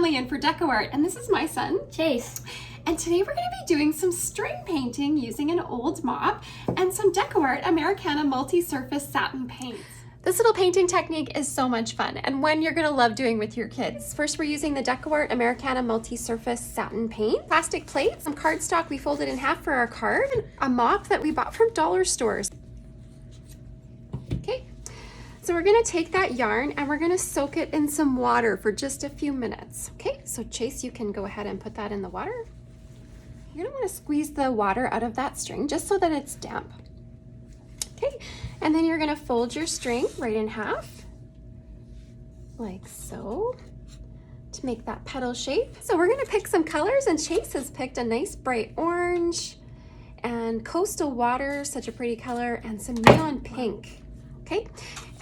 Emily in for DecoArt, and this is my son, Chase. And today we're going to be doing some string painting using an old mop and some DecoArt Americana Multi-surface satin paints. This little painting technique is so much fun and one you're going to love doing with your kids. First, we're using the DecoArt Americana Multi-surface satin paint, plastic plates, some cardstock we folded in half for our card, and a mop that we bought from dollar stores. Okay, so we're going to take that yarn and we're going to soak it in some water for just a few minutes. Okay, so Chase, you can go ahead and put that in the water. You're going to want to squeeze the water out of that string just so that it's damp. Okay, and then you're going to fold your string right in half, like so, to make that petal shape. So we're going to pick some colors, and Chase has picked a nice bright orange and coastal water, such a pretty color, and some neon pink. Okay,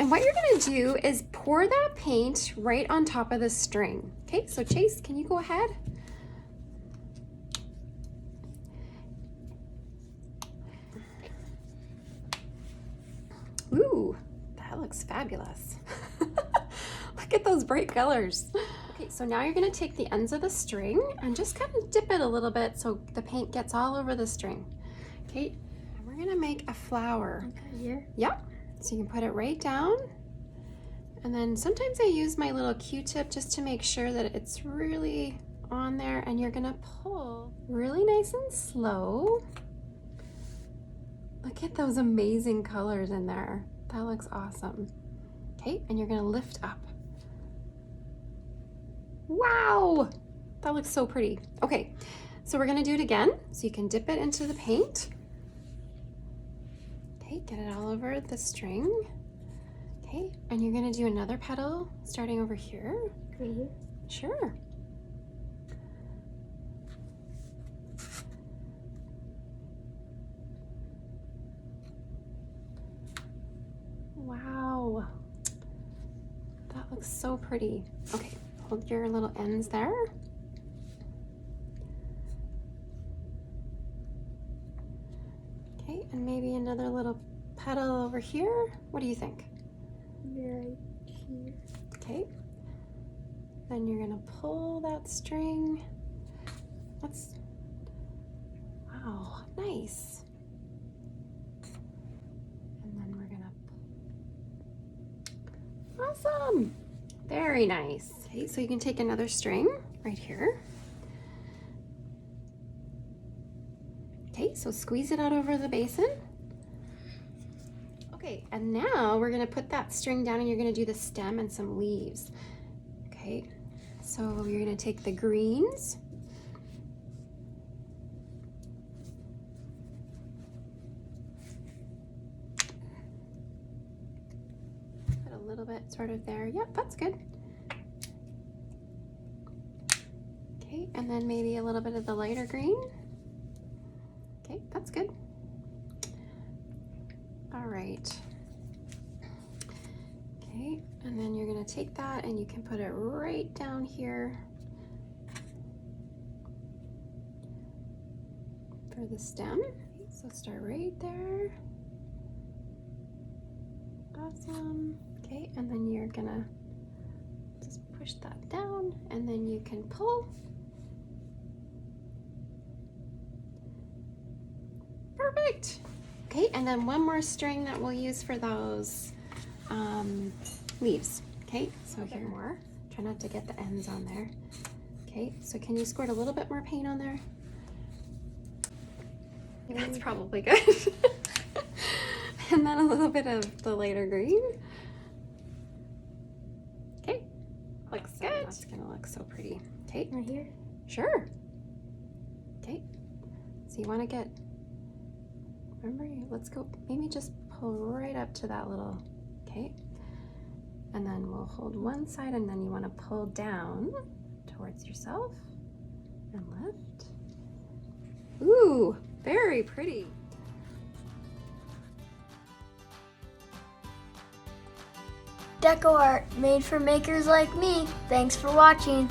and what you're going to do is pour that paint right on top of the string. Okay, so Chase, can you go ahead? Ooh, that looks fabulous. Look at those bright colors. Okay, so now you're going to take the ends of the string and just kind of dip it a little bit so the paint gets all over the string. Okay, and we're going to make a flower. Okay, here? Yep, so you can put it right down. And then sometimes I use my little Q-tip just to make sure that it's really on there, and you're going to pull really nice and slow. Look at those amazing colors in there. That looks awesome. Okay, and you're gonna lift up. Wow, that looks so pretty. Okay, so we're gonna do it again. So you can dip it into the paint. Okay, get it all over the string. Okay, and you're gonna do another petal starting over here. Right here? Sure. Wow, that looks so pretty. Okay, hold your little ends there. Okay, and maybe another little petal over here. What do you think? Right here. Okay, then you're gonna pull that string. That's, wow, nice. Awesome, very nice. Okay, so you can take another string right here. Okay, so squeeze it out over the basin. Okay, and now we're gonna put that string down and you're gonna do the stem and some leaves. Okay, so you're gonna take the greens. A little bit sort of there. Yep, that's good. Okay, and then maybe a little bit of the lighter green. Okay, that's good. All right. Okay, and then you're going to take that and you can put it right down here for the stem. So start right there. Awesome. Okay, and then you're gonna just push that down and then you can pull. Perfect. Okay, and then one more string that we'll use for those leaves. Okay, so here more. Try not to get the ends on there. Okay, so can you squirt a little bit more paint on there? That's probably good. And then a little bit of the lighter green. Okay, looks good. That's gonna look so pretty. Okay, Right here? sure. Okay, so you wanna get, remember, let's go, maybe just pull right up to that little, okay? And then we'll hold one side and then you wanna pull down towards yourself and lift. Ooh, very pretty. DecoArt, made for makers like me. Thanks for watching.